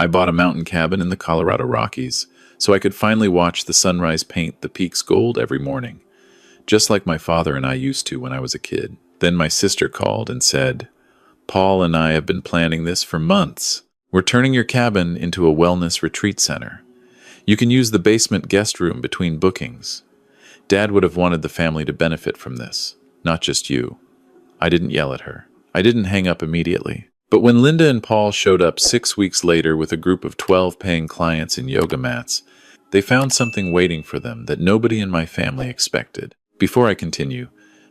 I bought a mountain cabin in the Colorado Rockies so I could finally watch the sunrise paint the peaks gold every morning, just like my father and I used to when I was a kid. Then my sister called and said, "Paul and I have been planning this for months. We're turning your cabin into a wellness retreat center. You can use the basement guest room between bookings." Dad would have wanted the family to benefit from this, not just you. I didn't yell at her. I didn't hang up immediately. But when Linda and Paul showed up 6 weeks later with a group of 12 paying clients and yoga mats, they found something waiting for them that nobody in my family expected. Before I continue,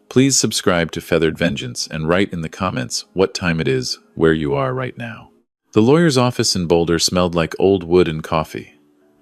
please subscribe to Feathered Vengeance and write in the comments what time it is where you are right now. The lawyer's office in Boulder smelled like old wood and coffee.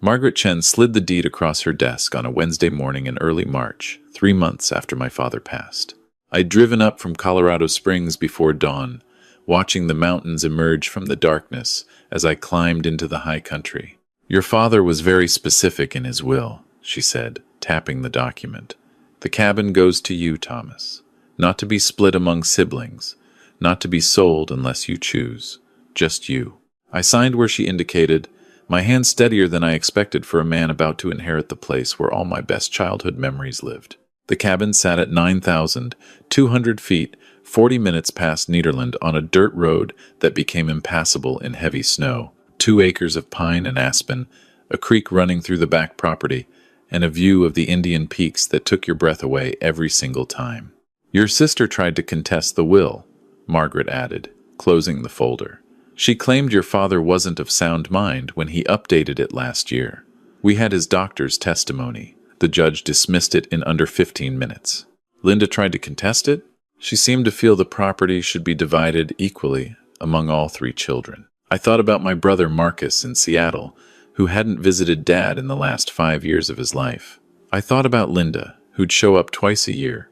Margaret Chen slid the deed across her desk on a Wednesday morning in early March, 3 months after my father passed. I'd driven up from Colorado Springs before dawn, watching the mountains emerge from the darkness as I climbed into the high country. "Your father was very specific in his will," she said, tapping the document. "The cabin goes to you, Thomas. Not to be split among siblings, not to be sold unless you choose. Just you." I signed where she indicated, my hand steadier than I expected for a man about to inherit the place where all my best childhood memories lived. The cabin sat at 9,200 feet, 40 minutes past Nederland on a dirt road that became impassable in heavy snow. 2 acres of pine and aspen, a creek running through the back property, and a view of the Indian peaks that took your breath away every single time. "Your sister tried to contest the will," Margaret added, closing the folder. "She claimed your father wasn't of sound mind when he updated it last year. We had his doctor's testimony. The judge dismissed it in under 15 minutes. Linda tried to contest it? She seemed to feel the property should be divided equally among all 3 children. I thought about my brother Marcus in Seattle, who hadn't visited Dad in the last 5 years of his life. I thought about Linda, who'd show up twice a year,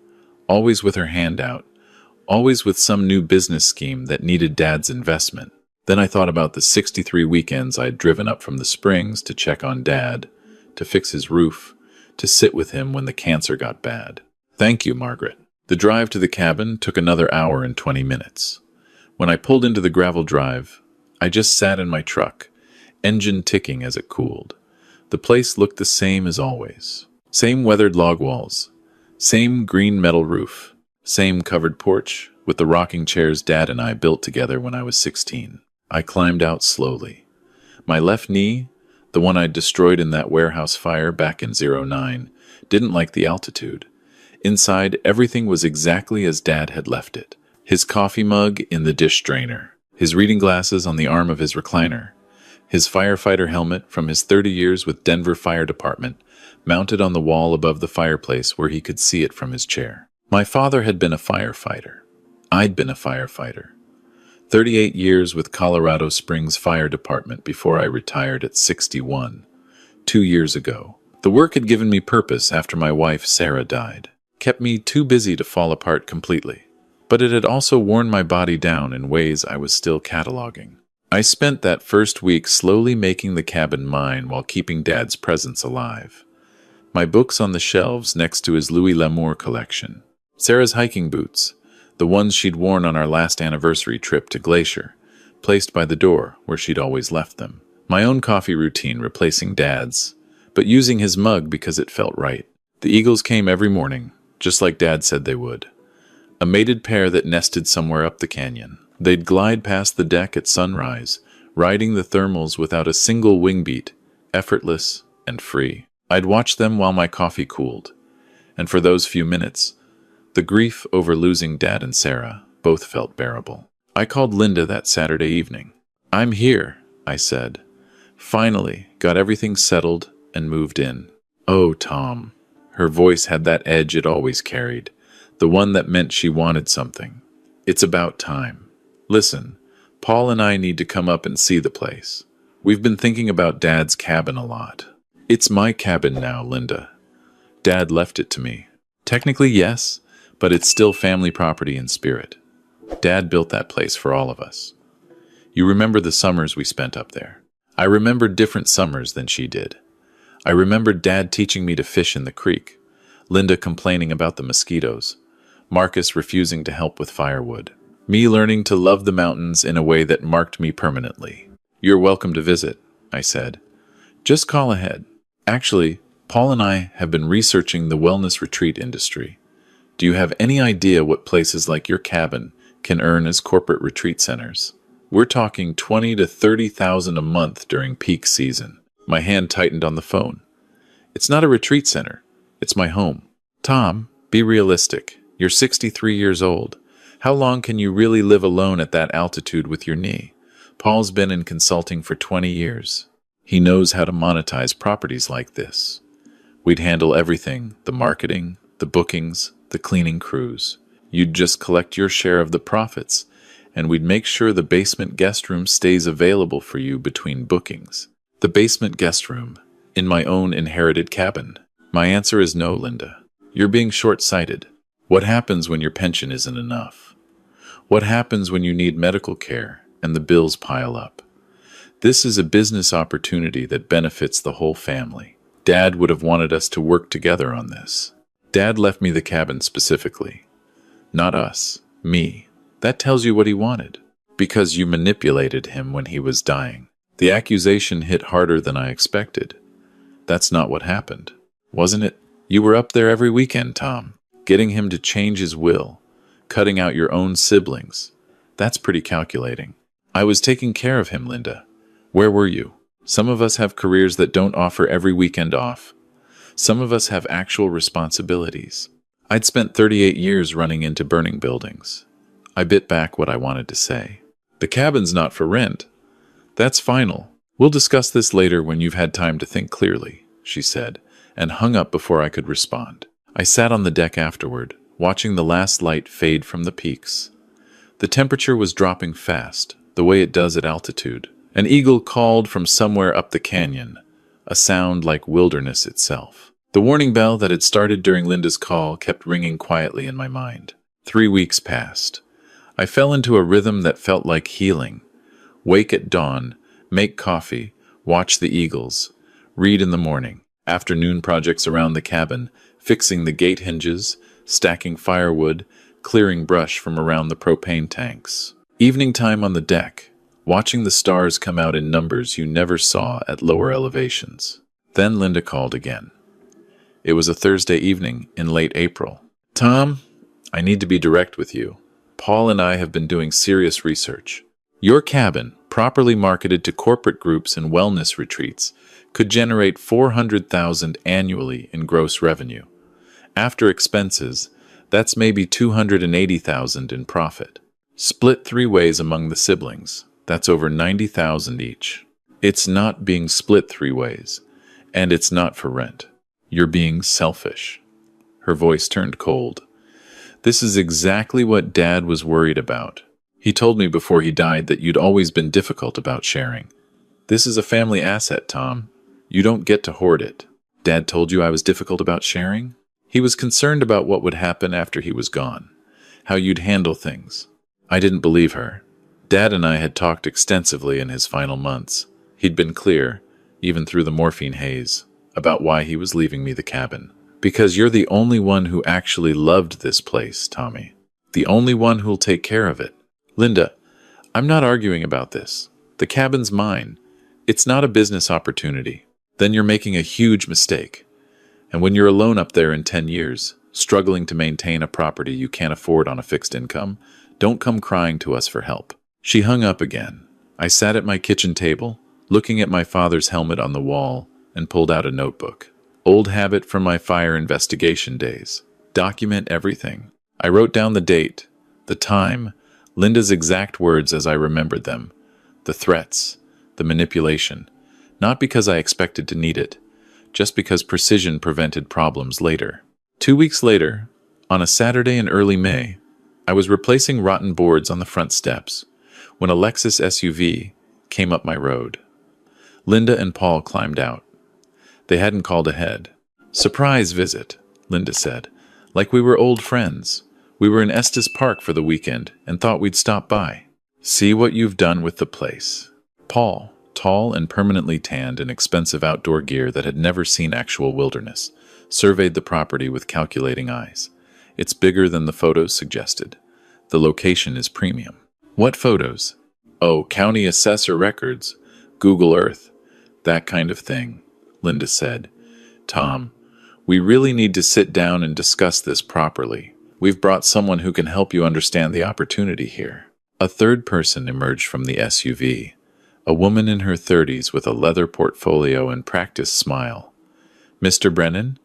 always with her hand out, always with some new business scheme that needed Dad's investment. Then I thought about the 63 weekends I'd driven up from the Springs to check on Dad, to fix his roof, to sit with him when the cancer got bad. Thank you, Margaret. The drive to the cabin took another hour and 20 minutes. When I pulled into the gravel drive, I just sat in my truck, engine ticking as it cooled. The place looked the same as always. Same weathered log walls, same green metal roof, same covered porch with the rocking chairs Dad and I built together when I was 16. I climbed out slowly. My left knee, the one I'd destroyed in that warehouse fire back in '09, didn't like the altitude. Inside, everything was exactly as Dad had left it. His coffee mug in the dish drainer, his reading glasses on the arm of his recliner, his firefighter helmet from his 30 years with Denver Fire Department mounted on the wall above the fireplace where he could see it from his chair. My father had been a firefighter. I'd been a firefighter. 38 years with Colorado Springs Fire Department before I retired at 61, 2 years ago. The work had given me purpose after my wife Sarah died, kept me too busy to fall apart completely. But it had also worn my body down in ways I was still cataloging. I spent that first week slowly making the cabin mine while keeping Dad's presence alive. My books on the shelves next to his Louis L'Amour collection. Sarah's hiking boots, the ones she'd worn on our last anniversary trip to Glacier, placed by the door where she'd always left them. My own coffee routine replacing Dad's, but using his mug because it felt right. The eagles came every morning, just like Dad said they would. A mated pair that nested somewhere up the canyon. They'd glide past the deck at sunrise, riding the thermals without a single wing beat, effortless and free. I'd watch them while my coffee cooled, and for those few minutes, the grief over losing Dad and Sarah both felt bearable. I called Linda that Saturday evening. "I'm here," I said. "Finally, got everything settled and moved in." "Oh, Tom." Her voice had that edge it always carried, the one that meant she wanted something. "It's about time. Listen, Paul and I need to come up and see the place. We've been thinking about Dad's cabin a lot." "It's my cabin now, Linda. Dad left it to me. Technically, yes, but it's still family property in spirit. Dad built that place for all of us. You remember the summers we spent up there. I remember different summers than she did. I remember Dad teaching me to fish in the creek, Linda complaining about the mosquitoes, Marcus refusing to help with firewood, me learning to love the mountains in a way that marked me permanently. You're welcome to visit, I said. Just call ahead. Actually, Paul and I have been researching the wellness retreat industry. Do you have any idea what places like your cabin can earn as corporate retreat centers? We're talking 20 to 30,000 a month during peak season. My hand tightened on the phone. It's not a retreat center. It's my home. Tom, be realistic. You're 63 years old. How long can you really live alone at that altitude with your knee? Paul's been in consulting for 20 years. He knows how to monetize properties like this. We'd handle everything, the marketing, the bookings, the cleaning crews. You'd just collect your share of the profits, and we'd make sure the basement guest room stays available for you between bookings. The basement guest room, in my own inherited cabin. My answer is no, Linda. You're being short-sighted. What happens when your pension isn't enough? What happens when you need medical care and the bills pile up? This is a business opportunity that benefits the whole family. Dad would have wanted us to work together on this. Dad left me the cabin specifically. Not us. Me. That tells you what he wanted. Because you manipulated him when he was dying. The accusation hit harder than I expected. That's not what happened, wasn't it? You were up there every weekend, Tom, getting him to change his will, cutting out your own siblings. That's pretty calculating. I was taking care of him, Linda. Where were you? Some of us have careers that don't offer every weekend off. Some of us have actual responsibilities. I'd spent 38 years running into burning buildings. I bit back what I wanted to say. The cabin's not for rent. That's final. We'll discuss this later when you've had time to think clearly, she said, and hung up before I could respond. I sat on the deck afterward, watching the last light fade from the peaks. The temperature was dropping fast, the way it does at altitude. An eagle called from somewhere up the canyon, a sound like wilderness itself. The warning bell that had started during Linda's call kept ringing quietly in my mind. 3 weeks passed. I fell into a rhythm that felt like healing. Wake at dawn, make coffee, watch the eagles, read in the morning, afternoon projects around the cabin, fixing the gate hinges, stacking firewood, clearing brush from around the propane tanks. Evening time on the deck, watching the stars come out in numbers you never saw at lower elevations. Then Linda called again. It was a Thursday evening in late April. Tom, I need to be direct with you. Paul and I have been doing serious research. Your cabin, properly marketed to corporate groups and wellness retreats, could generate $400,000 annually in gross revenue. After expenses, that's maybe $280,000 in profit. Split 3 ways among the siblings. That's over $90,000 each. It's not being split 3 ways, and it's not for rent. You're being selfish. Her voice turned cold. This is exactly what Dad was worried about. He told me before he died that you'd always been difficult about sharing. This is a family asset, Tom. You don't get to hoard it. Dad told you I was difficult about sharing? He was concerned about what would happen after he was gone, how you'd handle things. I didn't believe her. Dad and I had talked extensively in his final months. He'd been clear, even through the morphine haze, about why he was leaving me the cabin. Because you're the only one who actually loved this place, Tommy. The only one who'll take care of it. Linda, I'm not arguing about this. The cabin's mine. It's not a business opportunity. Then you're making a huge mistake. And when you're alone up there in 10 years, struggling to maintain a property you can't afford on a fixed income, don't come crying to us for help. She hung up again. I sat at my kitchen table, looking at my father's helmet on the wall, and pulled out a notebook. Old habit from my fire investigation days. Document everything. I wrote down the date, the time, Linda's exact words as I remembered them, the threats, the manipulation, not because I expected to need it, just because precision prevented problems later. 2 weeks later, on a Saturday in early May, I was replacing rotten boards on the front steps when a Lexus SUV came up my road. Linda and Paul climbed out. They hadn't called ahead. Surprise visit, Linda said, like we were old friends. We were in Estes Park for the weekend and thought we'd stop by. See what you've done with the place. Paul, tall and permanently tanned in expensive outdoor gear that had never seen actual wilderness, surveyed the property with calculating eyes. It's bigger than the photos suggested. The location is premium. What photos? Oh, county assessor records. Google Earth, that kind of thing, Linda said. Tom, we really need to sit down and discuss this properly. We've brought someone who can help you understand the opportunity here. A third person emerged from the SUV, a woman in her 30s with a leather portfolio and practiced smile. Mr. Brennan,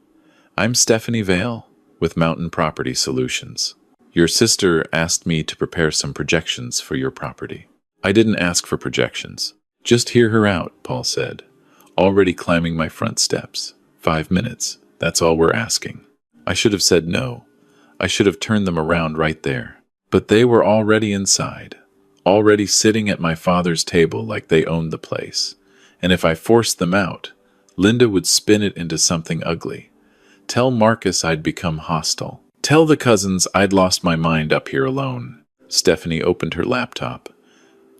I'm Stephanie Vale with Mountain Property Solutions. Your sister asked me to prepare some projections for your property. I didn't ask for projections. Just hear her out, Paul said, already climbing my front steps. 5 minutes, that's all we're asking. I should have said no. I should have turned them around right there. But they were already inside, already sitting at my father's table like they owned the place. And if I forced them out, Linda would spin it into something ugly. Tell Marcus I'd become hostile. Tell the cousins I'd lost my mind up here alone. Stephanie opened her laptop.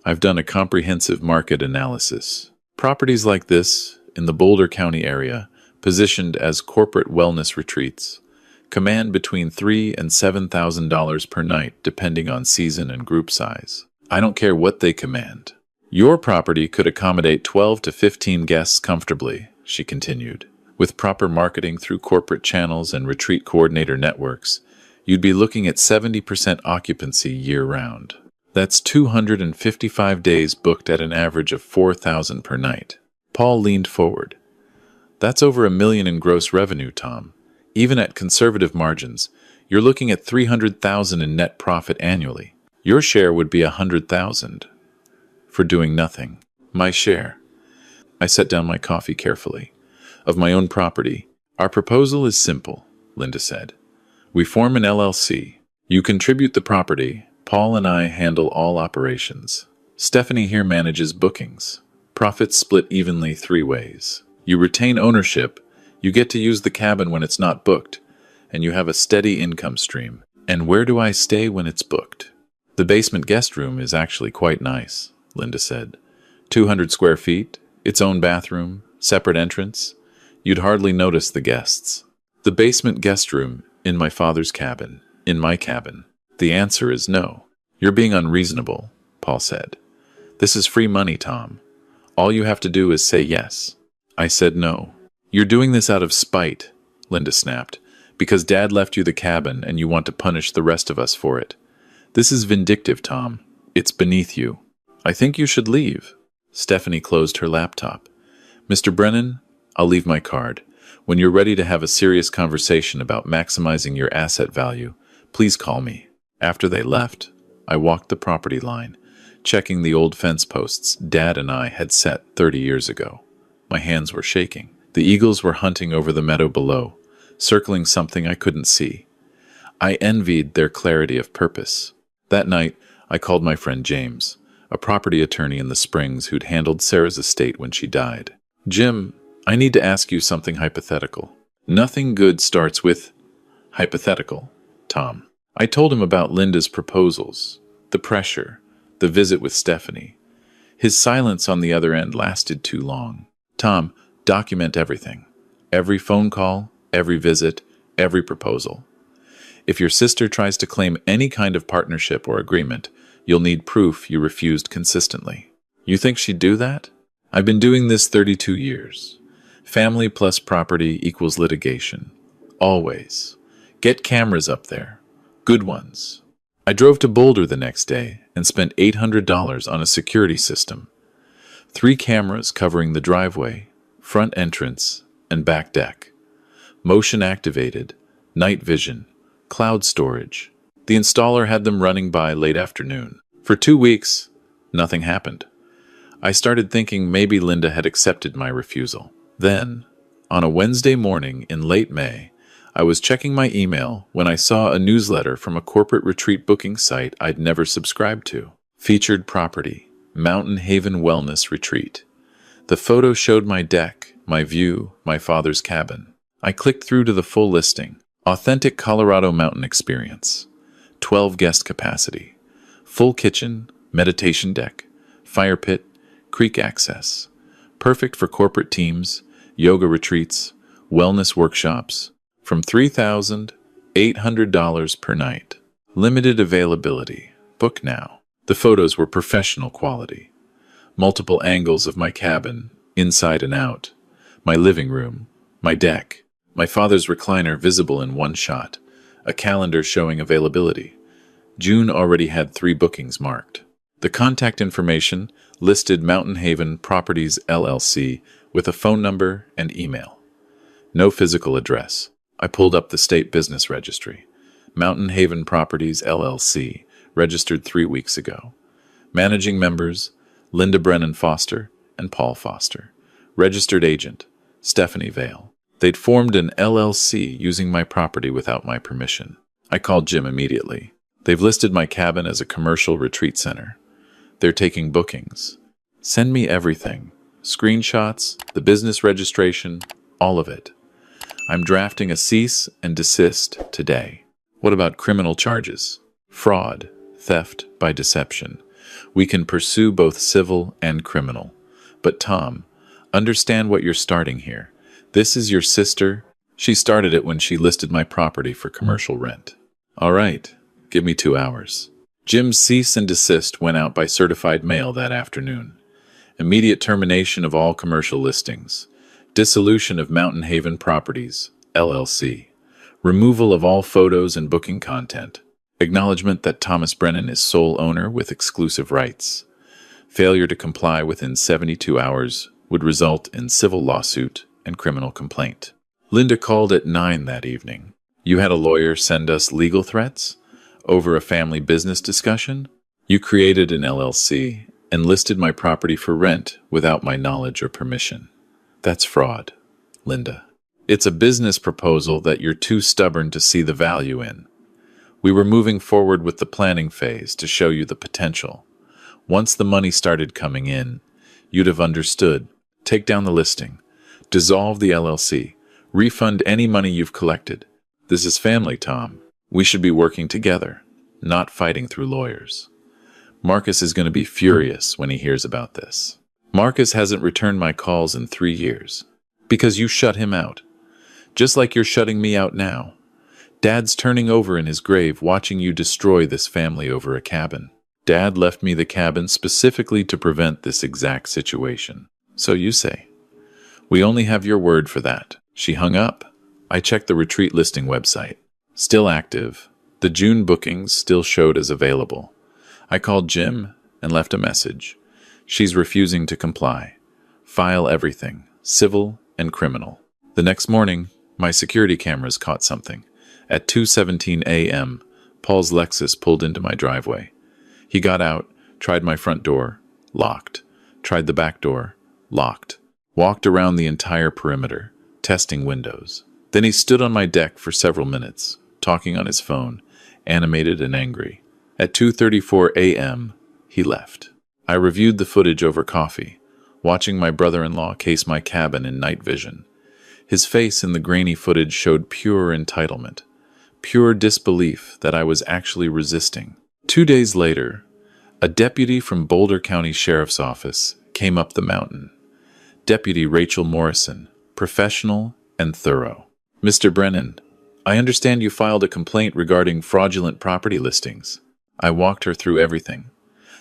I've done a comprehensive market analysis. Properties like this, in the Boulder County area, positioned as corporate wellness retreats, command between $3,000 and $7,000 per night depending on season and group size. I don't care what they command. Your property could accommodate 12 to 15 guests comfortably, she continued. With proper marketing through corporate channels and retreat coordinator networks, you'd be looking at 70% occupancy year-round. That's 255 days booked at an average of $4,000 per night. Paul leaned forward. That's over $1 million in gross revenue, Tom. Even at conservative margins, you're looking at $300,000 in net profit annually. Your share would be $100,000 for doing nothing. My share. I set down my coffee carefully. Of my own property. Our proposal is simple, Linda said. We form an LLC. You contribute the property. Paul and I handle all operations. Stephanie here manages bookings. Profits split evenly 3 ways. You retain ownership. You get to use the cabin when it's not booked, and you have a steady income stream. And where do I stay when it's booked? The basement guest room is actually quite nice, Linda said. 200 square feet, its own bathroom, separate entrance. You'd hardly notice the guests. The basement guest room, in my father's cabin, in my cabin. The answer is no. You're being unreasonable, Paul said. This is free money, Tom. All you have to do is say yes. I said no. You're doing this out of spite, Linda snapped, because Dad left you the cabin and you want to punish the rest of us for it. This is vindictive, Tom. It's beneath you. I think you should leave. Stephanie closed her laptop. Mr. Brennan, I'll leave my card. When you're ready to have a serious conversation about maximizing your asset value, please call me. After they left, I walked the property line, checking the old fence posts Dad and I had set 30 years ago. My hands were shaking. The eagles were hunting over the meadow below, circling something I couldn't see. I envied their clarity of purpose. That night, I called my friend James, a property attorney in the Springs who'd handled Sarah's estate when she died. Jim, I need to ask you something hypothetical. Nothing good starts with hypothetical, Tom. I told him about Linda's proposals, the pressure, the visit with Stephanie. His silence on the other end lasted too long. Tom, document everything. Every phone call, every visit, every proposal. If your sister tries to claim any kind of partnership or agreement, you'll need proof you refused consistently. You think she'd do that? I've been doing this 32 years. Family plus property equals litigation. Always. Get cameras up there. Good ones. I drove to Boulder the next day and spent $800 on a security system. 3 cameras covering the driveway, front entrance, and back deck. Motion activated, night vision, cloud storage. The installer had them running by late afternoon. For 2 weeks, nothing happened. I started thinking maybe Linda had accepted my refusal. Then, on a Wednesday morning in late May, I was checking my email when I saw a newsletter from a corporate retreat booking site I'd never subscribed to. Featured property, Mountain Haven Wellness Retreat. The photo showed my deck, my view, my father's cabin. I clicked through to the full listing. Authentic Colorado mountain experience. 12 guest capacity. Full kitchen, meditation deck, fire pit, creek access. Perfect for corporate teams, yoga retreats, wellness workshops. From $3,800 per night. Limited availability. Book now. The photos were professional quality. multiple angles of my cabin, inside and out, my living room, my deck, my father's recliner visible in one shot, a calendar showing availability. June already had 3 bookings marked. The contact information listed Mountain Haven Properties LLC with a phone number and email. No physical address. I pulled up the state business registry. Mountain Haven Properties LLC, registered 3 weeks ago. Managing members, Linda Brennan Foster and Paul Foster. Registered agent, Stephanie Vale. They'd formed an LLC using my property without my permission. I called Jim immediately. They've listed my cabin as a commercial retreat center. They're taking bookings. Send me everything. Screenshots, the business registration, all of it. I'm drafting a cease and desist today. What about criminal charges? Fraud, theft by deception. We can pursue both civil and criminal. But Tom, understand what you're starting here. This is your sister. She started it when she listed my property for commercial rent. All right, give me 2 hours. Jim's cease and desist went out by certified mail that afternoon. Immediate termination of all commercial listings. Dissolution of Mountain Haven Properties, LLC. Removal of all photos and booking content. Acknowledgement that Thomas Brennan is sole owner with exclusive rights. Failure to comply within 72 hours would result in civil lawsuit and criminal complaint. Linda called at 9 that evening. You had a lawyer send us legal threats? Over a family business discussion? You created an LLC and listed my property for rent without my knowledge or permission. That's fraud, Linda. It's a business proposal that you're too stubborn to see the value in. We were moving forward with the planning phase to show you the potential. Once the money started coming in, you'd have understood. Take down the listing. Dissolve the LLC. Refund any money you've collected. This is family, Tom. We should be working together, not fighting through lawyers. Marcus is going to be furious when he hears about this. Marcus hasn't returned my calls in 3 years. Because you shut him out. Just like you're shutting me out now. Dad's turning over in his grave watching you destroy this family over a cabin. Dad left me the cabin specifically to prevent this exact situation. So you say. We only have your word for that. She hung up. I checked the retreat listing website. Still active. The June bookings still showed as available. I called Jim and left a message. She's refusing to comply. File everything, civil and criminal. The next morning, my security cameras caught something. At 2:17 a.m., Paul's Lexus pulled into my driveway. He got out, tried my front door, locked. Tried the back door, locked. Walked around the entire perimeter, testing windows. Then he stood on my deck for several minutes, talking on his phone, animated and angry. At 2:34 a.m., he left. I reviewed the footage over coffee, watching my brother-in-law case my cabin in night vision. His face in the grainy footage showed pure entitlement, pure disbelief that I was actually resisting. 2 days later, a deputy from Boulder County Sheriff's Office came up the mountain. Deputy Rachel Morrison, professional and thorough. Mr. Brennan, I understand you filed a complaint regarding fraudulent property listings. I walked her through everything.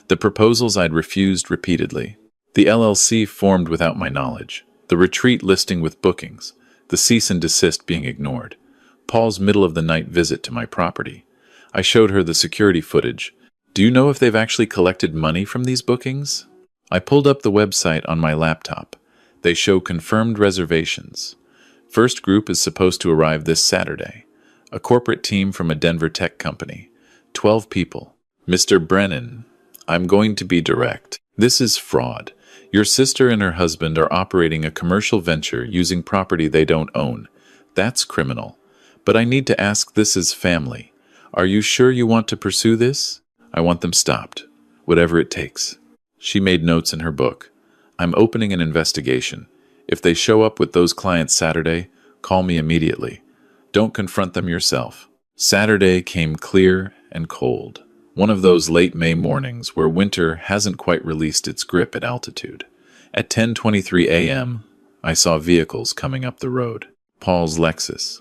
The proposals I'd refused repeatedly. The LLC formed without my knowledge. The retreat listing with bookings. The cease and desist being ignored. Paul's middle-of-the-night visit to my property. I showed her the security footage. Do you know if they've actually collected money from these bookings? I pulled up the website on my laptop. They show confirmed reservations. First group is supposed to arrive this Saturday. A corporate team from a Denver tech company. 12 people. Mr. Brennan, I'm going to be direct. This is fraud. Your sister and her husband are operating a commercial venture using property they don't own. That's criminal. But I need to ask, this is family. Are you sure you want to pursue this? I want them stopped. Whatever it takes. She made notes in her book. I'm opening an investigation. If they show up with those clients Saturday, call me immediately. Don't confront them yourself. Saturday came clear and cold. One of those late May mornings where winter hasn't quite released its grip at altitude. At 10:23 a.m., I saw vehicles coming up the road. Paul's Lexus,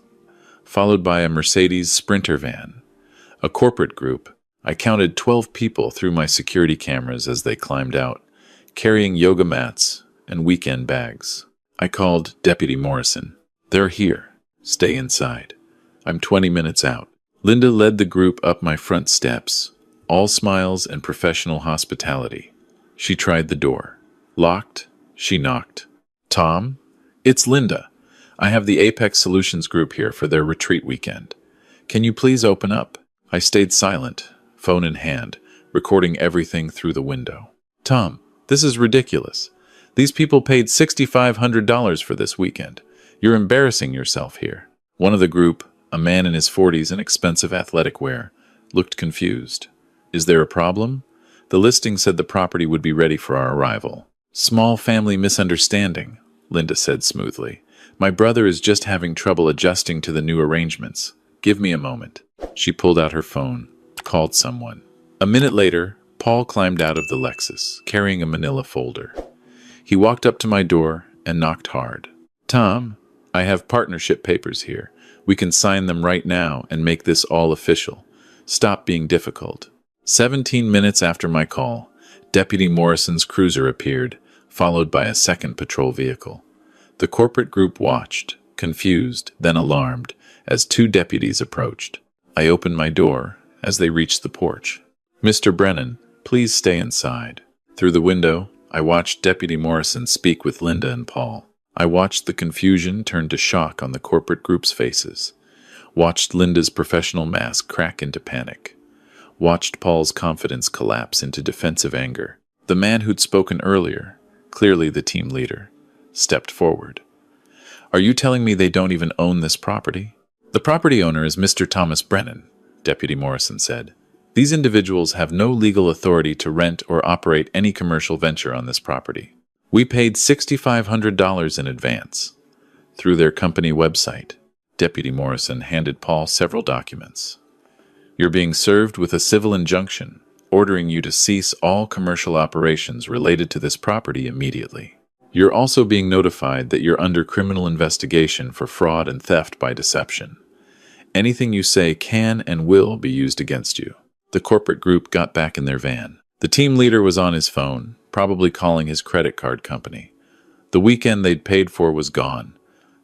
followed by a Mercedes Sprinter van. A corporate group. I counted 12 people through my security cameras as they climbed out, carrying yoga mats and weekend bags. I called Deputy Morrison. They're here. Stay inside. I'm 20 minutes out. Linda led the group up my front steps, all smiles and professional hospitality. She tried the door. Locked, she knocked. Tom? It's Linda. I have the Apex Solutions group here for their retreat weekend. Can you please open up? I stayed silent, phone in hand, recording everything through the window. Tom, this is ridiculous. These people paid $6,500 for this weekend. You're embarrassing yourself here. One of the group, a man in his 40s in expensive athletic wear, looked confused. Is there a problem? The listing said the property would be ready for our arrival. Small family misunderstanding, Linda said smoothly. My brother is just having trouble adjusting to the new arrangements. Give me a moment. She pulled out her phone, called someone. A minute later, Paul climbed out of the Lexus, carrying a manila folder. He walked up to my door and knocked hard. Tom, I have partnership papers here. We can sign them right now and make this all official. Stop being difficult. 17 minutes after my call, Deputy Morrison's cruiser appeared, followed by a second patrol vehicle. The corporate group watched, confused, then alarmed, as two deputies approached. I opened my door as they reached the porch. Mr. Brennan, please stay inside. Through the window, I watched Deputy Morrison speak with Linda and Paul. I watched the confusion turn to shock on the corporate group's faces. Watched Linda's professional mask crack into panic. Watched Paul's confidence collapse into defensive anger. The man who'd spoken earlier, clearly the team leader, stepped forward. Are you telling me they don't even own this property? The property owner is Mr. Thomas Brennan, Deputy Morrison said. These individuals have no legal authority to rent or operate any commercial venture on this property. We paid $6,500 in advance. Through their company website, Deputy Morrison handed Paul several documents. You're being served with a civil injunction, ordering you to cease all commercial operations related to this property immediately. You're also being notified that you're under criminal investigation for fraud and theft by deception. Anything you say can and will be used against you. The corporate group got back in their van. The team leader was on his phone, probably calling his credit card company. The weekend they'd paid for was gone.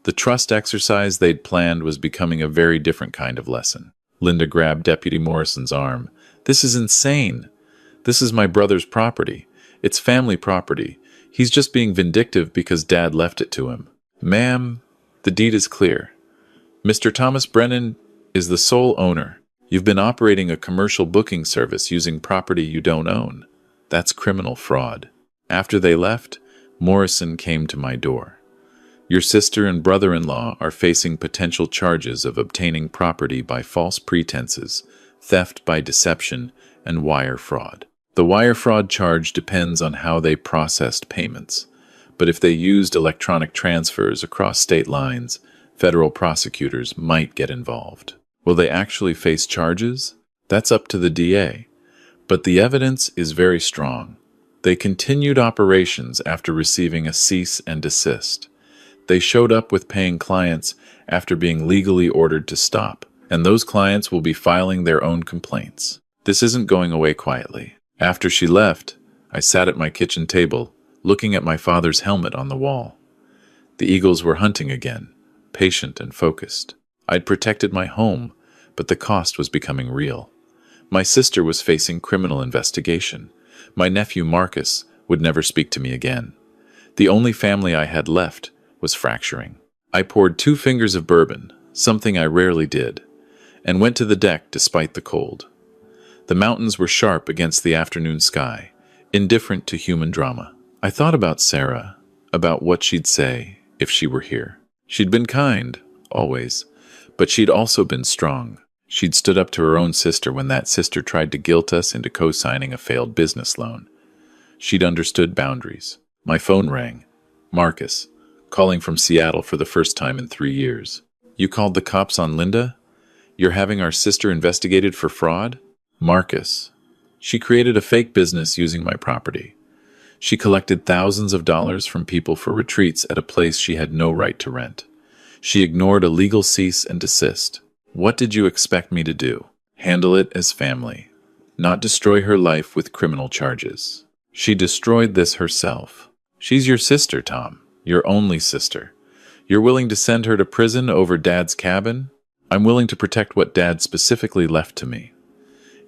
The trust exercise they'd planned was becoming a very different kind of lesson. Linda grabbed Deputy Morrison's arm. This is insane. This is my brother's property. It's family property. He's just being vindictive because Dad left it to him. Ma'am, the deed is clear. Mr. Thomas Brennan is the sole owner. You've been operating a commercial booking service using property you don't own. That's criminal fraud. After they left, Morrison came to my door. Your sister and brother-in-law are facing potential charges of obtaining property by false pretenses, theft by deception, and wire fraud. The wire fraud charge depends on how they processed payments, but if they used electronic transfers across state lines, federal prosecutors might get involved. Will they actually face charges? That's up to the DA. But the evidence is very strong. They continued operations after receiving a cease and desist. They showed up with paying clients after being legally ordered to stop, and those clients will be filing their own complaints. This isn't going away quietly. After she left, I sat at my kitchen table, looking at my father's helmet on the wall. The eagles were hunting again, patient and focused. I'd protected my home, but the cost was becoming real. My sister was facing criminal investigation. My nephew Marcus would never speak to me again. The only family I had left was fracturing. I poured 2 fingers of bourbon, something I rarely did, and went to the deck despite the cold. The mountains were sharp against the afternoon sky, indifferent to human drama. I thought about Sarah, about what she'd say if she were here. She'd been kind, always, but she'd also been strong. She'd stood up to her own sister when that sister tried to guilt us into co-signing a failed business loan. She'd understood boundaries. My phone rang. Marcus, calling from Seattle for the first time in 3 years. You called the cops on Linda? You're having our sister investigated for fraud? Marcus. She created a fake business using my property. She collected thousands of dollars from people for retreats at a place she had no right to rent. She ignored a legal cease and desist. What did you expect me to do? Handle it as family, not destroy her life with criminal charges. She destroyed this herself. She's your sister, Tom. Your only sister. You're willing to send her to prison over Dad's cabin? I'm willing to protect what Dad specifically left to me.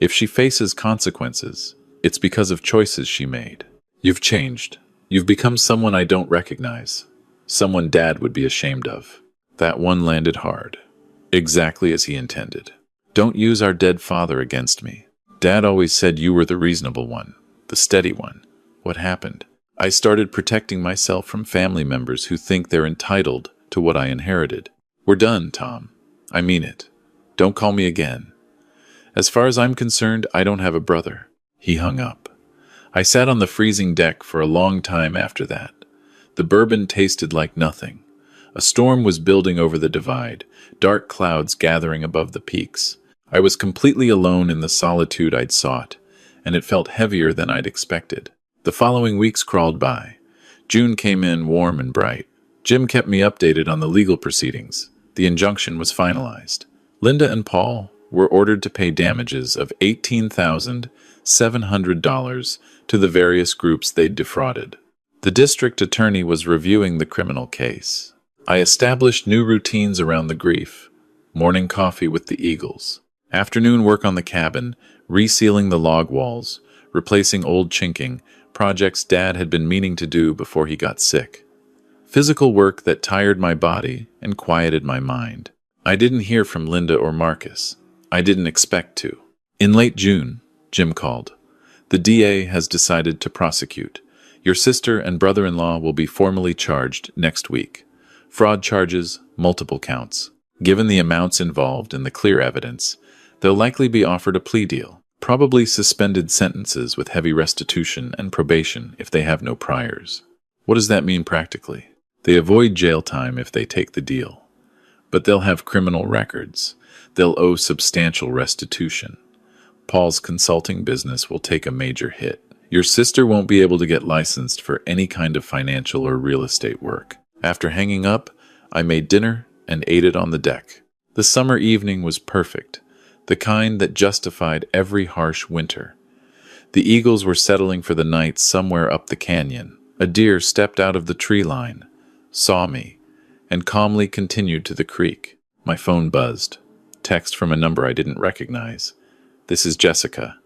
If she faces consequences, it's because of choices she made. You've changed. You've become someone I don't recognize. Someone Dad would be ashamed of. That one landed hard. Exactly as he intended. Don't use our dead father against me. Dad always said you were the reasonable one, the steady one. What happened? I started protecting myself from family members who think they're entitled to what I inherited. We're done, Tom. I mean it. Don't call me again. As far as I'm concerned, I don't have a brother. He hung up. I sat on the freezing deck for a long time after that. The bourbon tasted like nothing. A storm was building over the divide, dark clouds gathering above the peaks. I was completely alone in the solitude I'd sought, and it felt heavier than I'd expected. The following weeks crawled by. June came in warm and bright. Jim kept me updated on the legal proceedings. The injunction was finalized. Linda and Paul were ordered to pay damages of $18,700 to the various groups they'd defrauded. The district attorney was reviewing the criminal case. I established new routines around the grief. Morning coffee with the Eagles. Afternoon work on the cabin, resealing the log walls, replacing old chinking, projects Dad had been meaning to do before he got sick. Physical work that tired my body and quieted my mind. I didn't hear from Linda or Marcus. I didn't expect to. In late June, Jim called. The DA has decided to prosecute. Your sister and brother-in-law will be formally charged next week. Fraud charges, multiple counts. Given the amounts involved and the clear evidence, they'll likely be offered a plea deal. Probably suspended sentences with heavy restitution and probation if they have no priors. What does that mean practically? They avoid jail time if they take the deal. But they'll have criminal records. They'll owe substantial restitution. Paul's consulting business will take a major hit. Your sister won't be able to get licensed for any kind of financial or real estate work. After hanging up, I made dinner and ate it on the deck. The summer evening was perfect, the kind that justified every harsh winter. The eagles were settling for the night somewhere up the canyon. A deer stepped out of the tree line, saw me, and calmly continued to the creek. My phone buzzed. Text from a number I didn't recognize. This is Jessica.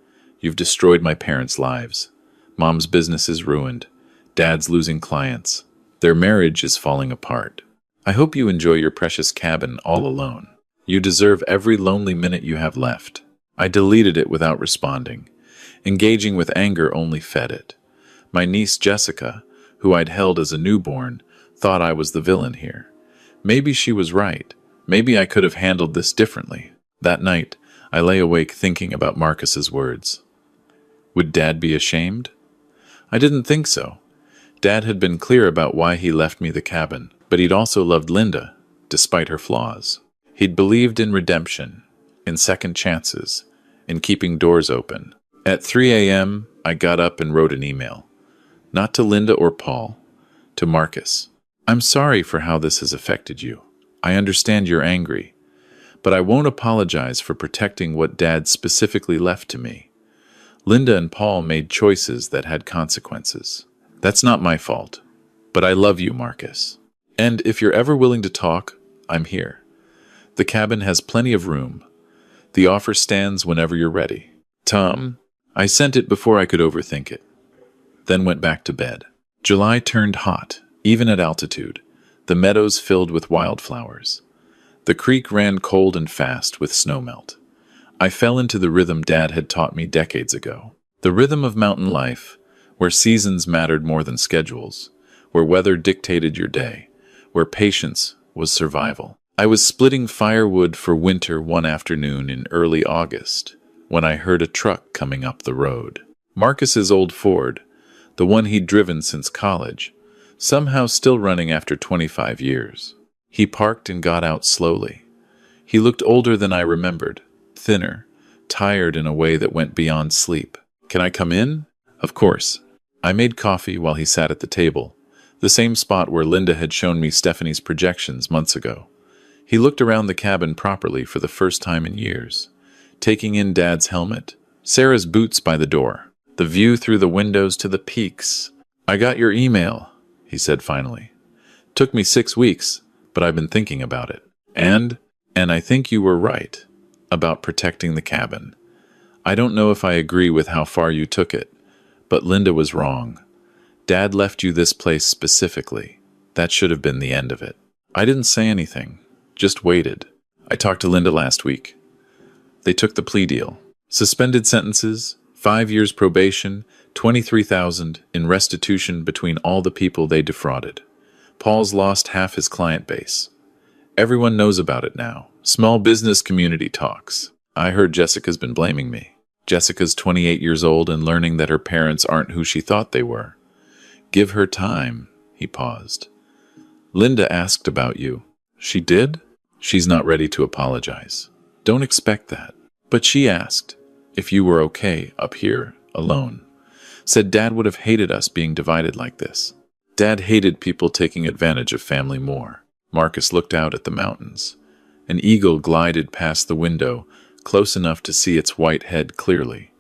You've destroyed my parents' lives. Mom's business is ruined. Dad's losing clients. Their marriage is falling apart. I hope you enjoy your precious cabin all alone. You deserve every lonely minute you have left. I deleted it without responding. Engaging with anger only fed it. My niece Jessica, who I'd held as a newborn, thought I was the villain here. Maybe she was right. Maybe I could have handled this differently. That night, I lay awake thinking about Marcus's words. Would Dad be ashamed? I didn't think so. Dad had been clear about why he left me the cabin, but he'd also loved Linda, despite her flaws. He'd believed in redemption, in second chances, in keeping doors open. At 3 a.m., I got up and wrote an email. Not to Linda or Paul, to Marcus. I'm sorry for how this has affected you. I understand you're angry, but I won't apologize for protecting what Dad specifically left to me. Linda and Paul made choices that had consequences. That's not my fault, but I love you, Marcus. And if you're ever willing to talk, I'm here. The cabin has plenty of room. The offer stands whenever you're ready. Tom, I sent it before I could overthink it, then went back to bed. July turned hot, even at altitude, the meadows filled with wildflowers. The creek ran cold and fast with snowmelt. I fell into the rhythm Dad had taught me decades ago. The rhythm of mountain life, where seasons mattered more than schedules, where weather dictated your day, where patience was survival. I was splitting firewood for winter one afternoon in early August when I heard a truck coming up the road. Marcus's old Ford, the one he'd driven since college, somehow still running after 25 years. He parked and got out slowly. He looked older than I remembered, thinner, tired in a way that went beyond sleep. Can I come in? Of course. I made coffee while he sat at the table, the same spot where Linda had shown me Stephanie's projections months ago. He looked around the cabin properly for the first time in years, taking in Dad's helmet, Sarah's boots by the door. The view through the windows to the peaks. "I got your email," he said finally. "Took me 6 weeks, but I've been thinking about it. And I think you were right about protecting the cabin. I don't know if I agree with how far you took it, but Linda was wrong. Dad left you this place specifically. That should have been the end of it." I didn't say anything, just waited. I talked to Linda last week. They took the plea deal. Suspended sentences, 5 years probation, 23,000 in restitution between all the people they defrauded. Paul's lost half his client base. Everyone knows about it now. Small business community talks. I heard Jessica's been blaming me. Jessica's 28 years old and learning that her parents aren't who she thought they were. "Give her time," he paused. "Linda asked about you." "She did?" "She's not ready to apologize. Don't expect that. But she asked if you were okay up here, alone. Said Dad would have hated us being divided like this. Dad hated people taking advantage of family more." Marcus looked out at the mountains. An eagle glided past the window, close enough to see its white head clearly.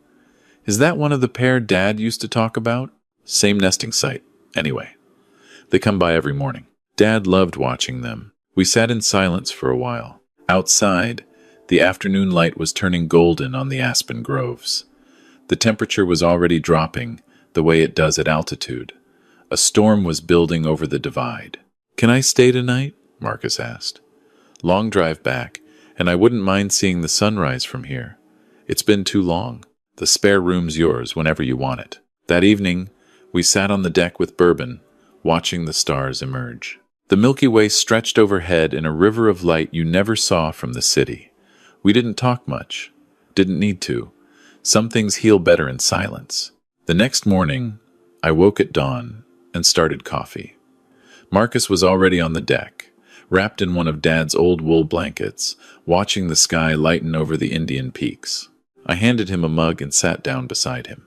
"Is that one of the pair Dad used to talk about?" "Same nesting site, anyway. They come by every morning." Dad loved watching them. We sat in silence for a while. Outside, the afternoon light was turning golden on the aspen groves. The temperature was already dropping, the way it does at altitude. A storm was building over the divide. "Can I stay tonight?" Marcus asked. "Long drive back, and I wouldn't mind seeing the sunrise from here. It's been too long. The spare room's yours whenever you want it." That evening, we sat on the deck with bourbon, watching the stars emerge. The Milky Way stretched overhead in a river of light you never saw from the city. We didn't talk much. Didn't need to. Some things heal better in silence. The next morning, I woke at dawn and started coffee. Marcus was already on the deck, wrapped in one of Dad's old wool blankets, watching the sky lighten over the Indian peaks. I handed him a mug and sat down beside him.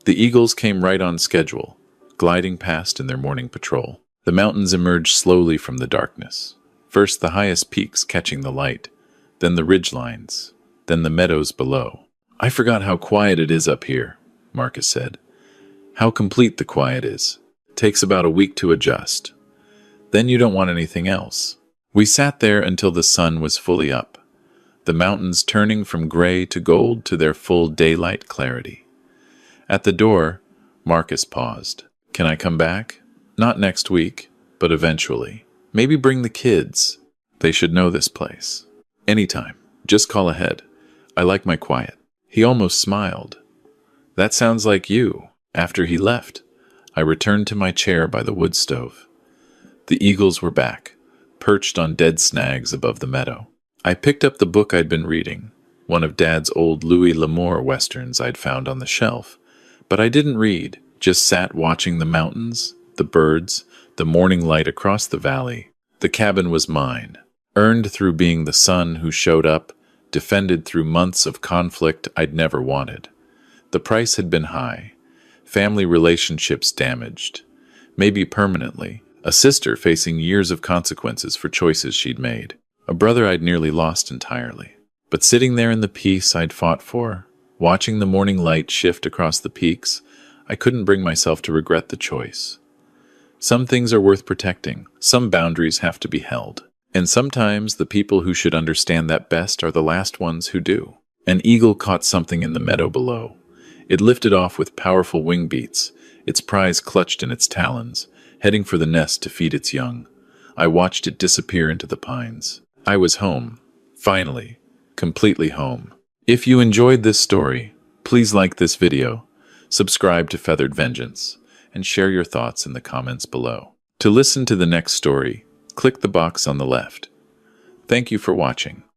The eagles came right on schedule, gliding past in their morning patrol. The mountains emerged slowly from the darkness. First the highest peaks catching the light, then the ridgelines, then the meadows below. "I forgot how quiet it is up here," Marcus said. "How complete the quiet is. Takes about a week to adjust. Then you don't want anything else." We sat there until the sun was fully up, the mountains turning from gray to gold to their full daylight clarity. At the door, Marcus paused. "Can I come back? Not next week, but eventually. Maybe bring the kids. They should know this place. Anytime. Just call ahead. I like my quiet." He almost smiled. "That sounds like you." After he left, I returned to my chair by the wood stove. The eagles were back, perched on dead snags above the meadow. I picked up the book I'd been reading, one of Dad's old Louis L'Amour westerns I'd found on the shelf. But I didn't read, just sat watching the mountains, the birds, the morning light across the valley. The cabin was mine, earned through being the son who showed up, defended through months of conflict I'd never wanted. The price had been high, family relationships damaged, maybe permanently, a sister facing years of consequences for choices she'd made, a brother I'd nearly lost entirely. But sitting there in the peace I'd fought for, watching the morning light shift across the peaks, I couldn't bring myself to regret the choice. Some things are worth protecting, some boundaries have to be held, and sometimes the people who should understand that best are the last ones who do. An eagle caught something in the meadow below. It lifted off with powerful wing beats, its prize clutched in its talons, heading for the nest to feed its young. I watched it disappear into the pines. I was home. Finally. Completely home. If you enjoyed this story, please like this video, subscribe to Feathered Vengeance, and share your thoughts in the comments below. To listen to the next story, click the box on the left. Thank you for watching.